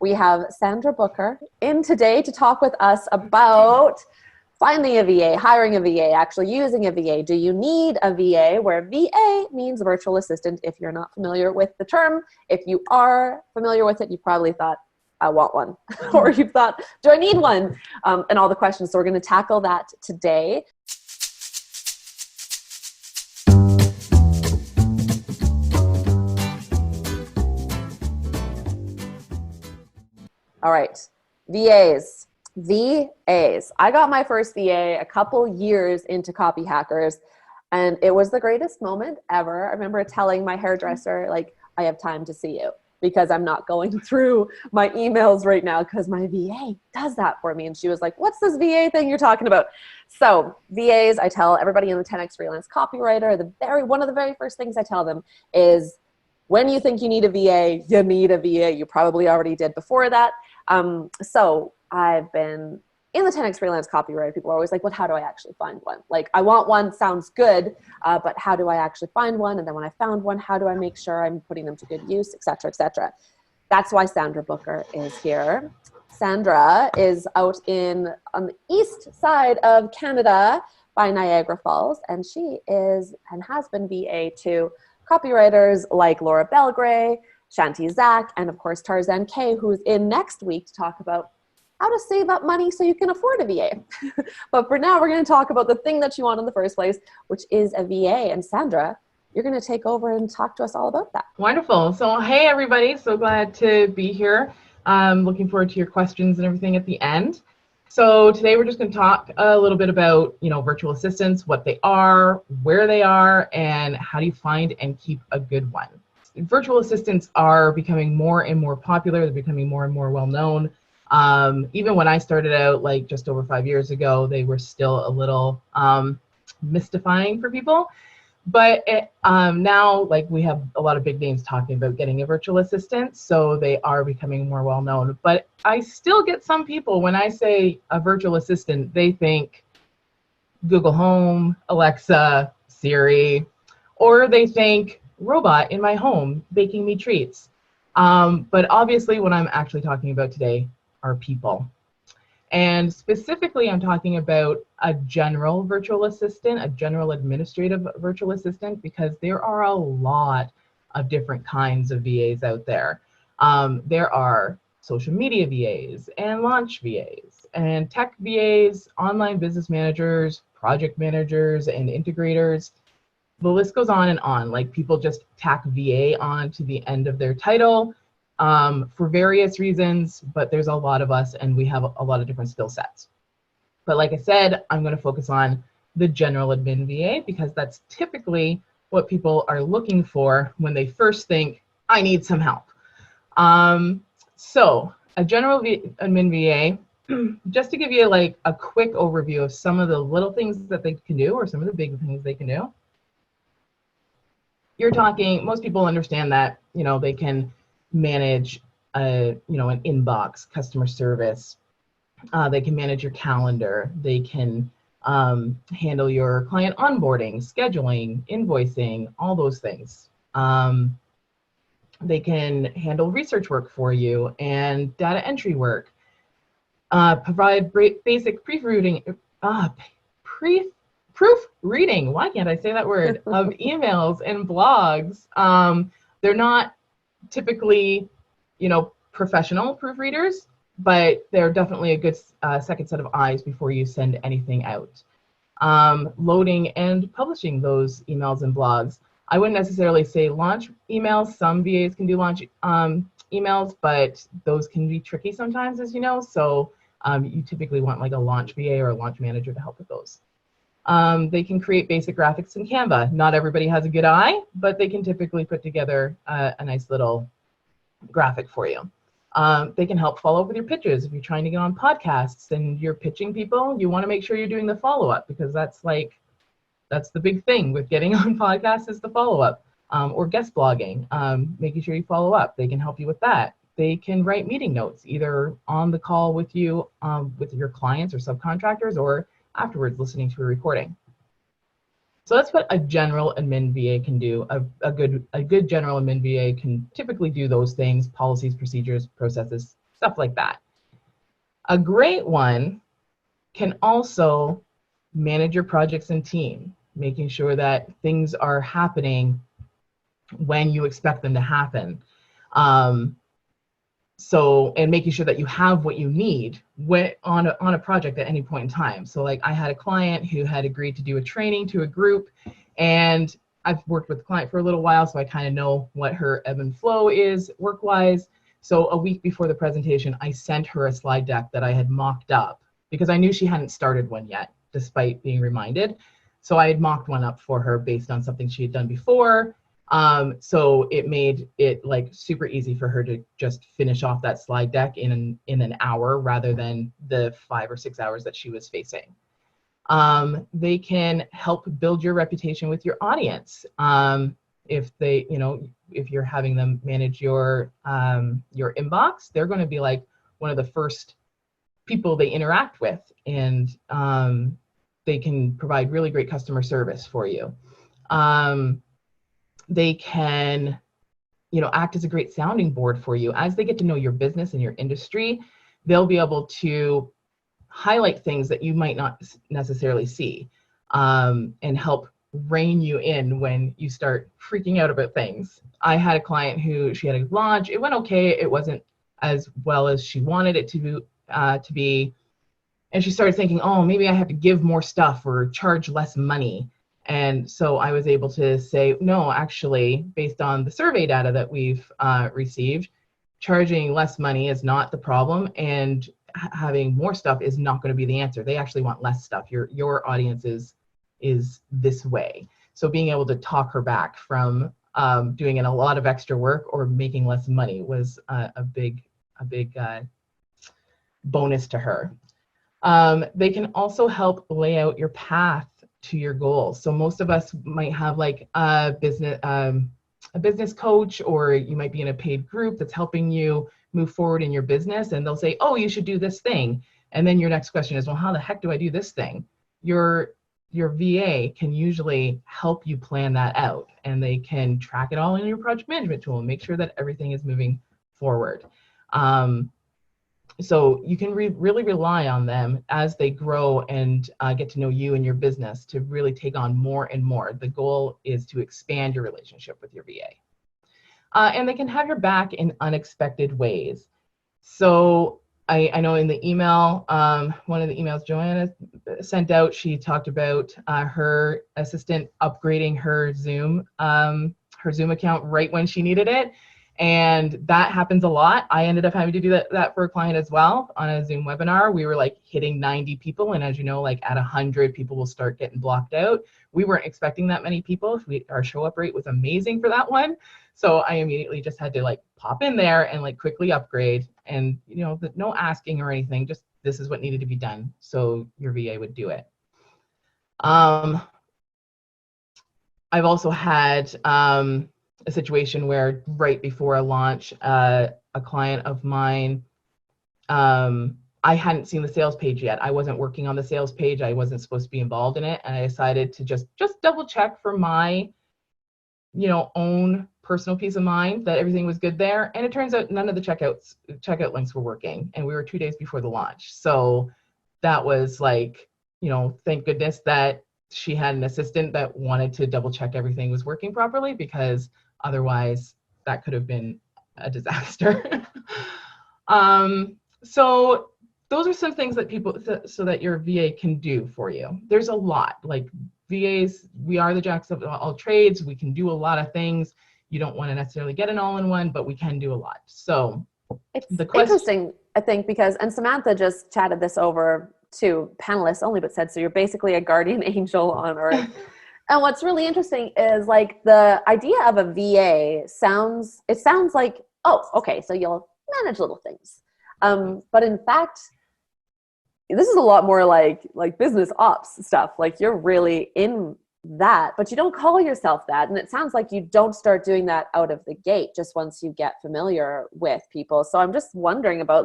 We have Sandra Booker in today to talk with us about finding a VA, hiring a VA, actually using a VA. Do you need a VA? Where VA means virtual assistant if you're not familiar with the term. If you are familiar with it, you probably thought, I want one. Or you've thought, do I need one? And all the questions. So we're going to tackle that today. All right, VAs. I got my first VA a couple years into Copyhackers, and it was the greatest moment ever. I remember telling my hairdresser, like, I have time to see you because I'm not going through my emails right now because my VA does that for me. And she was like, what's this VA thing you're talking about? So VAs, I tell everybody in the 10X Freelance Copywriter, one of the very first things I tell them is, when you think you need a VA, you need a VA. You probably already did before that. So I've been in the 10X Freelance Copywriter. People are always like, well, how do I actually find one? Like, I want one, sounds good, but how do I actually find one? And then when I found one, how do I make sure I'm putting them to good use, et cetera, et cetera. That's why Sandra Booker is here. Sandra is out on the east side of Canada by Niagara Falls, and she is and has been VA to copywriters like Laura Belgray, Shanti Zach, and of course Tarzan K, who's in next week to talk about how to save up money so you can afford a VA. But for now, we're going to talk about the thing that you want in the first place, which is a VA. And Sandra, you're going to take over and talk to us all about that. Wonderful. So, hey, everybody. So glad to be here. Looking forward to your questions and everything at the end. So today we're just going to talk a little bit about, virtual assistants, what they are, where they are, and how do you find and keep a good one. Virtual assistants are becoming more and more popular. They're becoming more and more well-known. Even when I started out, like just over 5 years ago, they were still a little mystifying for people. But now, like, we have a lot of big names talking about getting a virtual assistant, so they are becoming more well-known. But I still get some people, when I say a virtual assistant, they think Google Home, Alexa, Siri, or they think robot in my home baking me treats. But obviously, what I'm actually talking about today are people. And specifically, I'm talking about a general virtual assistant, a general administrative virtual assistant, because there are a lot of different kinds of VAs out there. There are social media VAs and launch VAs and tech VAs, online business managers, project managers, and integrators. The list goes on and on. Like, people just tack VA on to the end of their title for various reasons, but there's a lot of us and we have a lot of different skill sets. But like I said, I'm going to focus on the general admin VA because that's typically what people are looking for when they first think, I need some help. So a general admin VA, just to give you like a quick overview of some of the little things that they can do or some of the big things they can do. You're talking, most people understand that, they can manage an inbox, customer service. They can manage your calendar. They can handle your client onboarding, scheduling, invoicing, all those things. They can handle research work for you and data entry work. Provide basic proofreading. Proofreading. Why can't I say that word? Of emails and blogs. They're not typically, professional proofreaders, but they're definitely a good second set of eyes before you send anything out. Loading and publishing those emails and blogs. I wouldn't necessarily say launch emails. Some VAs can do launch emails, but those can be tricky sometimes, as you know. So you typically want like a launch VA or a launch manager to help with those. They can create basic graphics in Canva. Not everybody has a good eye, but they can typically put together a nice little graphic for you. They can help follow up with your pitches. If you're trying to get on podcasts and you're pitching people, you want to make sure you're doing the follow-up because that's the big thing with getting on podcasts is the follow-up or guest blogging, making sure you follow up. They can help you with that. They can write meeting notes either on the call with you, with your clients or subcontractors, or afterwards listening to a recording. So that's what a general admin VA can do. A good general admin VA can typically do those things: policies, procedures, processes, stuff like that. A great one can also manage your projects and team, making sure that things are happening when you expect them to happen. And making sure that you have what you need on a project at any point in time. So like I had a client who had agreed to do a training to a group, and I've worked with the client for a little while, so I kind of know what her ebb and flow is work-wise. So a week before the presentation, I sent her a slide deck that I had mocked up because I knew she hadn't started one yet, despite being reminded. So I had mocked one up for her based on something she had done before. So it made it like super easy for her to just finish off that slide deck in an hour rather than the 5 or 6 hours that she was facing. They can help build your reputation with your audience. If you're having them manage your inbox, they're going to be like one of the first people they interact with, and they can provide really great customer service for you. They can, act as a great sounding board for you. As they get to know your business and your industry, they'll be able to highlight things that you might not necessarily see, and help rein you in when you start freaking out about things. I had a client who she had a launch. It went okay. It wasn't as well as she wanted it to be. And she started thinking, oh, maybe I have to give more stuff or charge less money. And so I was able to say, no, actually, based on the survey data that we've received, charging less money is not the problem, and having more stuff is not going to be the answer. They actually want less stuff. Your audience is this way. So being able to talk her back from doing a lot of extra work or making less money was a big bonus to her. They can also help lay out your path to your goals. So most of us might have like a business coach, or you might be in a paid group that's helping you move forward in your business, and they'll say, oh, you should do this thing. And then your next question is, well, how the heck do I do this thing? Your VA can usually help you plan that out, and they can track it all in your project management tool and make sure that everything is moving forward. So you can really rely on them as they grow and get to know you and your business to really take on more and more. The goal is to expand your relationship with your VA. And they can have your back in unexpected ways. So I know in the email, one of the emails Joanna sent out, she talked about her assistant upgrading her Zoom account right when she needed it. And that happens a lot. I ended up having to do that for a client as well on a Zoom webinar. We were like hitting 90 people. And as you know, like at 100, people will start getting blocked out. We weren't expecting that many people. Our show up rate was amazing for that one. So I immediately just had to like pop in there and like quickly upgrade, and no asking or anything, just this is what needed to be done. So your VA would do it. I've also had a situation where right before a launch, a client of mine, I hadn't seen the sales page yet. I wasn't working on the sales page. I wasn't supposed to be involved in it. And I decided to just double check for my, own personal peace of mind that everything was good there. And it turns out none of the checkout links were working. And we were 2 days before the launch. So that was like, thank goodness that she had an assistant that wanted to double check everything was working properly, because otherwise that could have been a disaster. So those are some things that so that your VA can do for you. There's a lot. Like VAs, we are the jacks of all trades. We can do a lot of things. You don't want to necessarily get an all-in-one, but we can do a lot. So it's interesting, I think, because, and Samantha just chatted this over to panelists only, but said, so you're basically a guardian angel on earth. And what's really interesting is like the idea of a VA sounds like, oh, okay, so you'll manage little things. But in fact, this is a lot more like business ops stuff. Like you're really in that, but you don't call yourself that. And it sounds like you don't start doing that out of the gate, just once you get familiar with people. So I'm just wondering about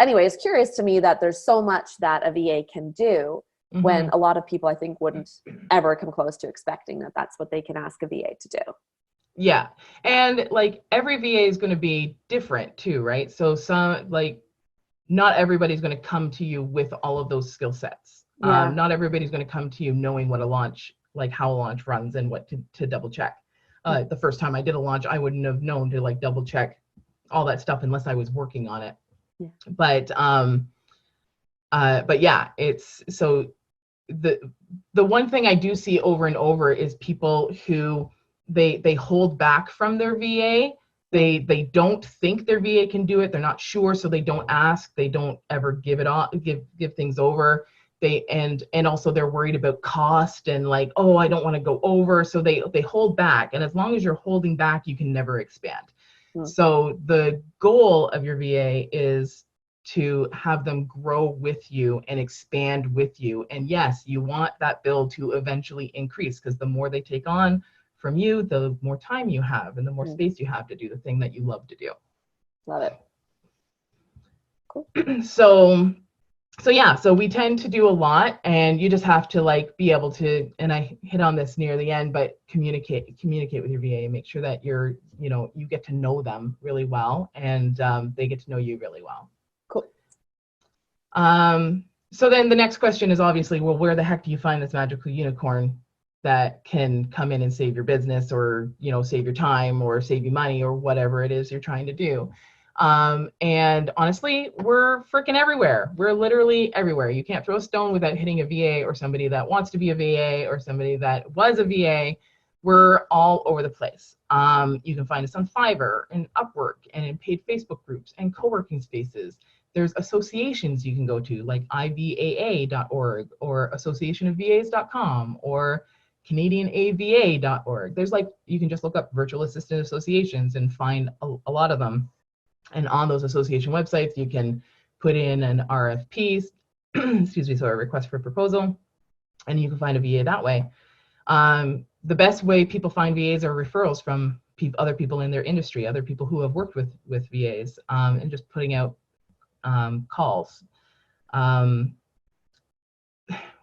anyway, it's curious to me that there's so much that a VA can do when a lot of people, I think, wouldn't ever come close to expecting that that's what they can ask a VA to do. Yeah. And like every VA is going to be different too, right? So some like not everybody's going to come to you with all of those skill sets. Yeah. Not everybody's going to come to you knowing what a launch, like how a launch runs and what to double check. The first time I did a launch, I wouldn't have known to like double check all that stuff unless I was working on it. Yeah. But yeah, it's so the one thing I do see over and over is people who they hold back from their VA. They don't think their VA can do it. They're not sure, so they don't ask. They don't ever give it on, give things over. And also they're worried about cost and like, oh, I don't want to go over. So they hold back. And as long as you're holding back, you can never expand. So the goal of your VA is to have them grow with you and expand with you. And yes, you want that bill to eventually increase, because the more they take on from you, the more time you have and the more space you have to do the thing that you love to do. Love it. Cool. So yeah, so we tend to do a lot, and you just have to like be able to, and I hit on this near the end, but communicate with your VA and make sure that you get to know them really well, and they get to know you really well. Cool. So then the next question is obviously, well, where the heck do you find this magical unicorn that can come in and save your business, or, save your time, or save you money, or whatever it is you're trying to do? And honestly, we're freaking everywhere. We're literally everywhere. You can't throw a stone without hitting a VA, or somebody that wants to be a VA, or somebody that was a VA. We're all over the place. You can find us on Fiverr and Upwork and in paid Facebook groups and co-working spaces. There's associations you can go to, like IVAA.org or associationofvas.com or CanadianAVA.org. There's you can just look up virtual assistant associations and find a lot of them. And on those association websites, you can put in an RFP, so a request for proposal, and you can find a VA that way. The best way people find VAs are referrals from other people in their industry, other people who have worked with VAs, and just putting out calls.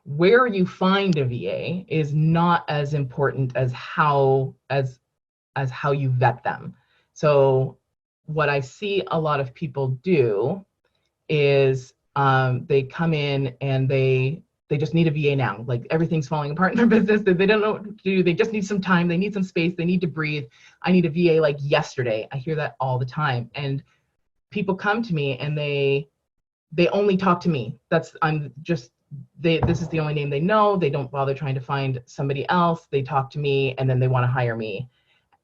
Where you find a VA is not as important as how you vet them. So what I see a lot of people do is they come in and they just need a VA now. Like everything's falling apart in their business. They don't know what to do. They just need some time. They need some space. They need to breathe. I need a VA like yesterday. I hear that all the time. And people come to me and they only talk to me. This is the only name they know. They don't bother trying to find somebody else. They talk to me and then they want to hire me.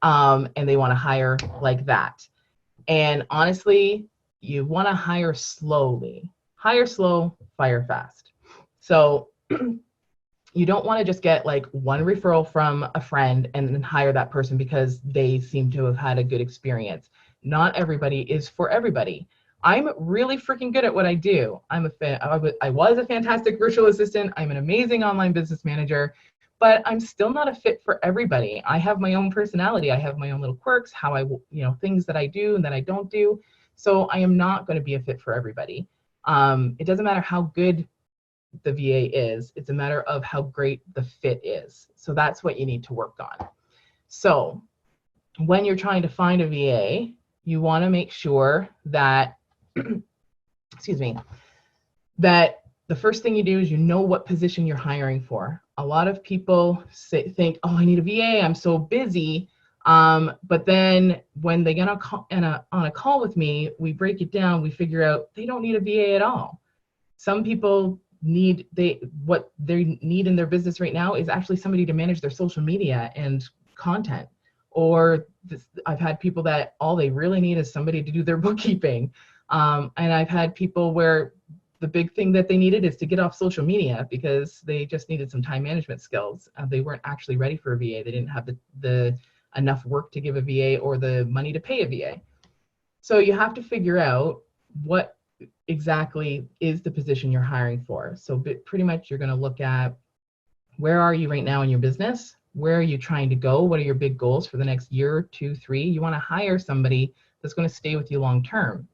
And they want to hire like that. And honestly, you want to hire slowly. Hire slow, fire fast. So you don't want to just get like one referral from a friend and then hire that person because they seem to have had a good experience. Not everybody is for everybody. I'm really freaking good at what I do. I was a fantastic virtual assistant. I'm an amazing online business manager, but I'm still not a fit for everybody. I have my own personality. I have my own little quirks, things that I do and that I don't do. So I am not going to be a fit for everybody. It doesn't matter how good the VA is. It's a matter of how great the fit is. So that's what you need to work on. So when you're trying to find a VA, you want to make sure that, that the first thing you do is what position you're hiring for. A lot of people think, oh, I need a VA, I'm so busy. But then when they get on a call with me, we break it down, we figure out they don't need a VA at all. Some people what they need in their business right now is actually somebody to manage their social media and content. Or I've had people that all they really need is somebody to do their bookkeeping. And I've had people where the big thing that they needed is to get off social media because they just needed some time management skills. They weren't actually ready for a VA. They didn't have the enough work to give a VA or the money to pay a VA. So you have to figure out what exactly is the position you're hiring for. So pretty much you're going to look at where are you right now in your business? Where are you trying to go? What are your big goals for the next year, 2, 3? You want to hire somebody that's going to stay with you long term.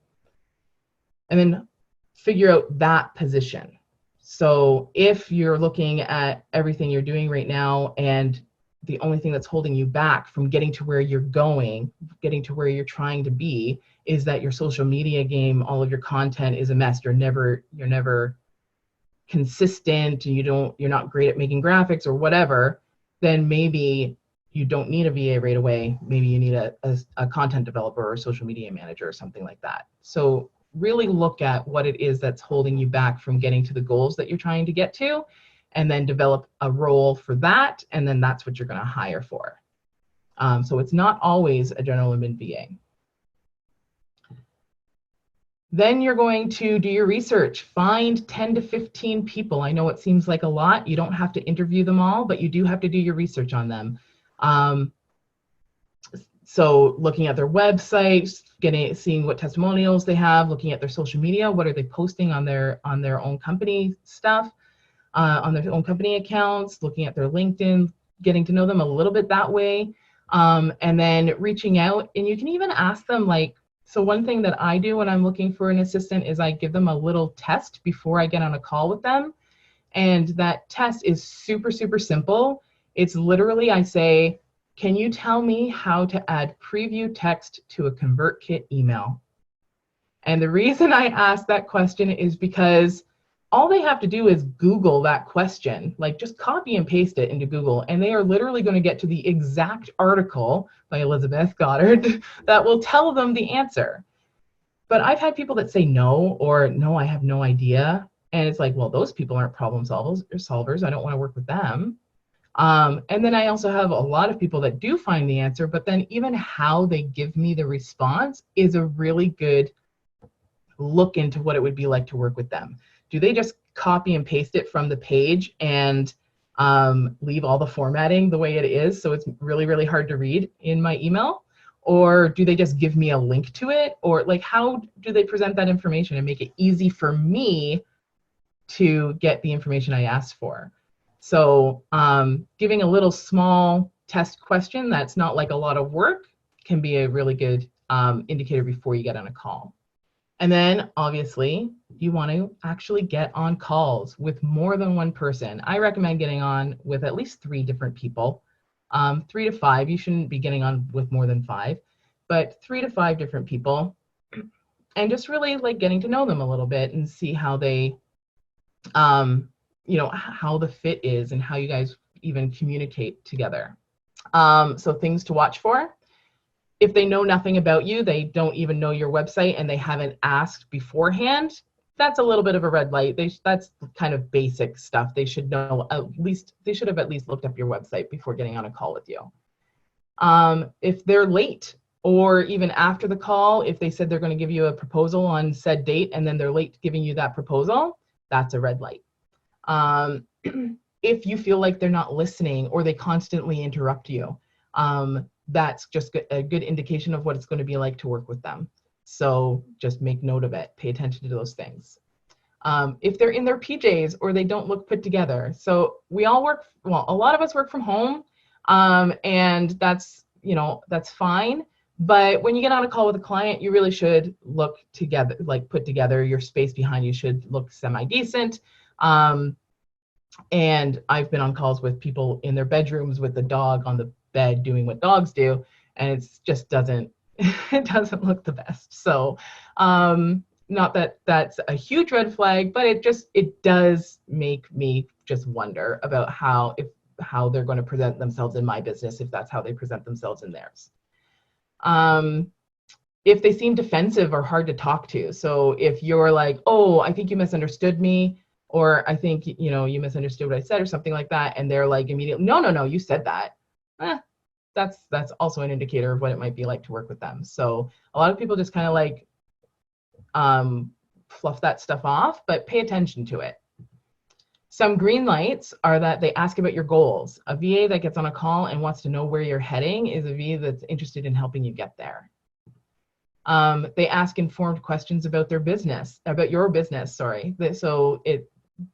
And then figure out that position. So if you're looking at everything you're doing right now and the only thing that's holding you back from getting to where you're going, getting to where you're trying to be, is that your social media game, all of your content is a mess. You're never consistent, and you're not great at making graphics or whatever, then maybe you don't need a VA right away. Maybe you need a content developer or a social media manager or something like that. So really look at what it is that's holding you back from getting to the goals that you're trying to get to, and then develop a role for that, and then that's what you're going to hire for. So it's not always a general admin VA. Then you're going to do your research. Find 10 to 15 people. I know it seems like a lot. You don't have to interview them all, but you do have to do your research on them. So looking at their websites, seeing what testimonials they have, looking at their social media, what are they posting on their own company stuff, on their own company accounts, looking at their LinkedIn, getting to know them a little bit that way, and then reaching out. And you can even ask them, like, so one thing that I do when I'm looking for an assistant is I give them a little test before I get on a call with them. And that test is super, super simple. It's literally, I say, can you tell me how to add preview text to a ConvertKit email? And the reason I ask that question is because all they have to do is Google that question, like just copy and paste it into Google, and they are literally going to get to the exact article by Elizabeth Goddard that will tell them the answer. But I've had people that say no, or no, I have no idea. And it's like, well, those people aren't problem solvers. I don't want to work with them. And then I also have a lot of people that do find the answer, but then even how they give me the response is a really good look into what it would be like to work with them. Do they just copy and paste it from the page and leave all the formatting the way it is, so it's really, really hard to read in my email? Or do they just give me a link to it? Or like, how do they present that information and make it easy for me to get the information I asked for? So giving a little small test question that's not like a lot of work can be a really good indicator before you get on a call. And then obviously you want to actually get on calls with more than one person. I recommend getting on with at least 3 different people, 3 to 5. You shouldn't be getting on with more than 5, but 3 to 5 different people, and just really like getting to know them a little bit and see how they, how the fit is and how you guys even communicate together. So things to watch for. If they know nothing about you, they don't even know your website, and they haven't asked beforehand, that's a little bit of a red light. That's kind of basic stuff. They should know they should have at least looked up your website before getting on a call with you. If they're late, or even after the call, if they said they're going to give you a proposal on said date and then they're late giving you that proposal, that's a red light. If you feel like they're not listening or they constantly interrupt you, that's just a good indication of what it's going to be like to work with them. So just make note of it. Pay attention to those things. If they're in their PJs or they don't look put together. So we all a lot of us work from home, and that's fine. But when you get on a call with a client, you really should look together, like put together. Your space behind you should look semi-decent. And I've been on calls with people in their bedrooms with the dog on the bed doing what dogs do, and it just doesn't look the best. So not that that's a huge red flag, but it does make me just wonder about how they're going to present themselves in my business if that's how they present themselves in theirs. If they seem defensive or hard to talk to. So if you're like, oh, I think you misunderstood me, or I think you misunderstood what I said or something like that, and they're like immediately, no, you said that. That's also an indicator of what it might be like to work with them. So a lot of people just kind of like fluff that stuff off, but pay attention to it. Some green lights are that they ask about your goals. A VA that gets on a call and wants to know where you're heading is a VA that's interested in helping you get there. They ask informed questions about your business, sorry. So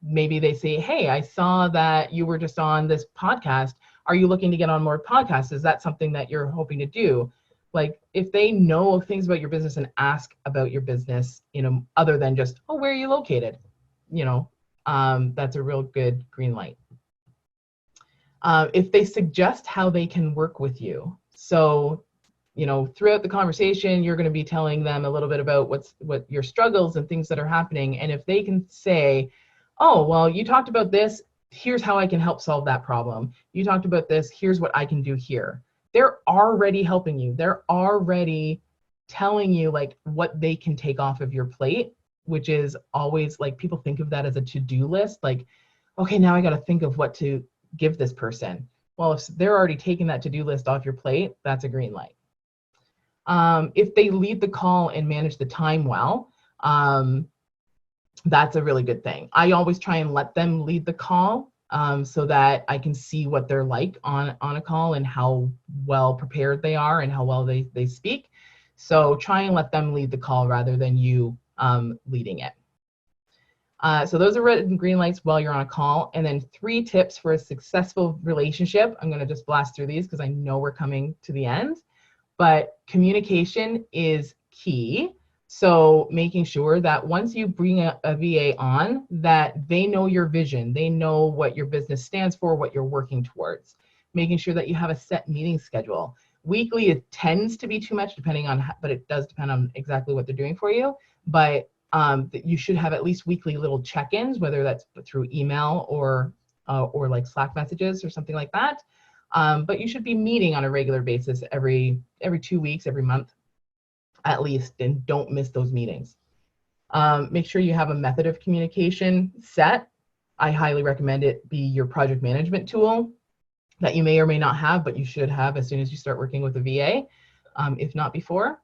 maybe they say, hey, I saw that you were just on this podcast. Are you looking to get on more podcasts? Is that something that you're hoping to do? Like, if they know things about your business and ask about your business, other than just, oh, where are you located? That's a real good green light. If they suggest how they can work with you. So, throughout the conversation, you're going to be telling them a little bit about what your struggles and things that are happening. And if they can say, oh, well, you talked about this, here's how I can help solve that problem. You talked about this, here's what I can do here. They're already helping you. They're already telling you like what they can take off of your plate, which is always like, people think of that as a to-do list. Like, okay, now I got to think of what to give this person. Well, if they're already taking that to-do list off your plate, that's a green light. If they lead the call and manage the time well, that's a really good thing. I always try and let them lead the call so that I can see what they're like on a call and how well prepared they are and how well they speak. So try and let them lead the call rather than you leading it. So those are red and green lights while you're on a call. And then 3 tips for a successful relationship. I'm going to just blast through these because I know we're coming to the end. But communication is key. So making sure that once you bring a VA on, that they know your vision, they know what your business stands for, what you're working towards. Making sure that you have a set meeting schedule. Weekly, it tends to be too much, but it does depend on exactly what they're doing for you. But that you should have at least weekly little check-ins, whether that's through email or like Slack messages or something like that. But you should be meeting on a regular basis every 2 weeks, every month at least, and don't miss those meetings. Make sure you have a method of communication set. I highly recommend it be your project management tool that you may or may not have, but you should have as soon as you start working with a VA, if not before.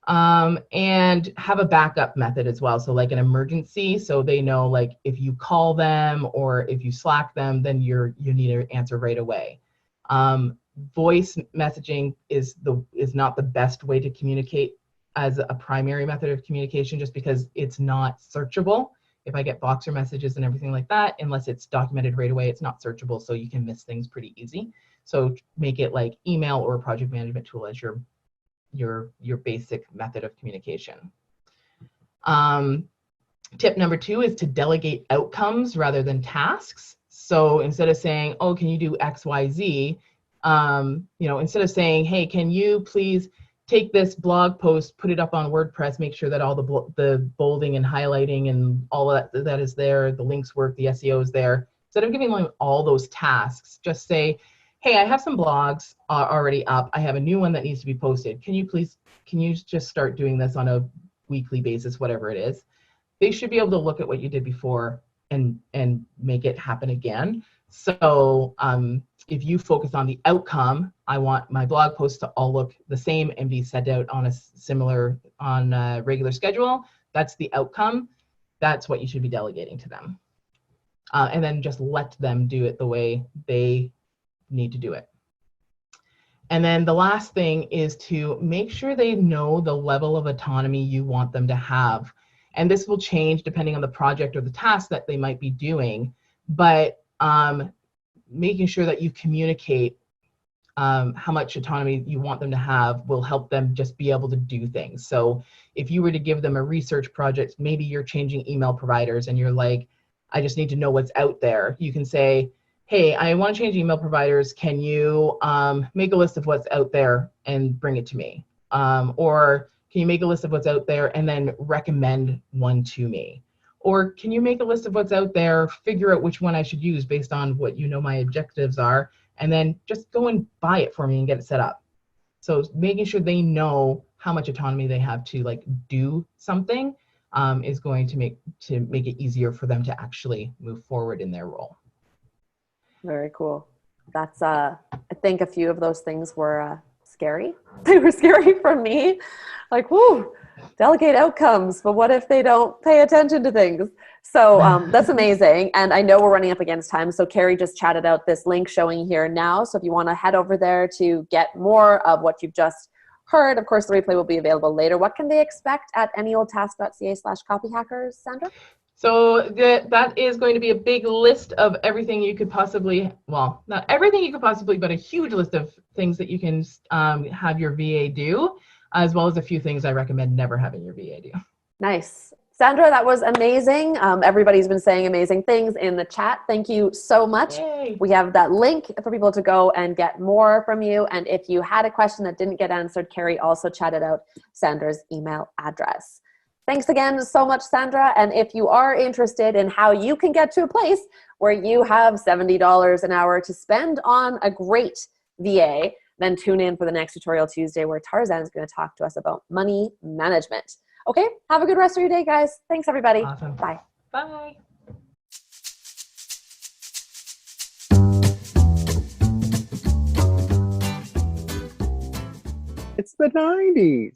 And have a backup method as well. So like an emergency, so they know like if you call them or if you Slack them, then you need to answer right away. Voice messaging is not the best way to communicate as a primary method of communication, just because it's not searchable. If I get Boxer messages and everything like that, unless it's documented right away, it's not searchable, so you can miss things pretty easy. So make it like email or a project management tool as your basic method of communication. Tip number 2 is to delegate outcomes rather than tasks. So instead of saying, oh, can you do X, Y, Z? Instead of saying, hey, can you please take this blog post, put it up on WordPress, make sure that all the bolding and highlighting and all of that is there, the links work, the SEO is there. Instead of giving them all those tasks, just say, hey, I have some blogs already up. I have a new one that needs to be posted. Can you just start doing this on a weekly basis, whatever it is? They should be able to look at what you did before and make it happen again. So if you focus on the outcome, I want my blog posts to all look the same and be sent out on a regular schedule. That's the outcome. That's what you should be delegating to them. And then just let them do it the way they need to do it. And then the last thing is to make sure they know the level of autonomy you want them to have. And this will change depending on the project or the task that they might be doing. But making sure that you communicate how much autonomy you want them to have will help them just be able to do things. So if you were to give them a research project, maybe you're changing email providers and you're like, I just need to know what's out there. You can say, hey, I want to change email providers. Can you make a list of what's out there and bring it to me? Or can you make a list of what's out there and then recommend one to me? Or can you make a list of what's out there, figure out which one I should use based on what my objectives are, and then just go and buy it for me and get it set up. So making sure they know how much autonomy they have to like do something is going to make it easier for them to actually move forward in their role. Very cool. That's I think a few of those things were scary. They were scary for me. Like, whoo, delegate outcomes, but what if they don't pay attention to things? So that's amazing. And I know we're running up against time. So Carrie just chatted out this link showing here now. So if you want to head over there to get more of what you've just heard, of course, the replay will be available later. What can they expect at anyoldtask.ca/copyhackers, Sandra? So that is going to be a big list of everything you could possibly, well, not everything you could possibly, but a huge list of things that you can have your VA do, as well as a few things I recommend never having your VA do. Nice. Sandra, that was amazing. Everybody's been saying amazing things in the chat. Thank you so much. Yay. We have that link for people to go and get more from you. And if you had a question that didn't get answered, Carrie also chatted out Sandra's email address. Thanks again so much, Sandra. And if you are interested in how you can get to a place where you have $70 an hour to spend on a great VA, then tune in for the next Tutorial Tuesday where Tarzan is going to talk to us about money management. Okay, have a good rest of your day, guys. Thanks, everybody. Awesome. Bye. Bye. It's the 90s.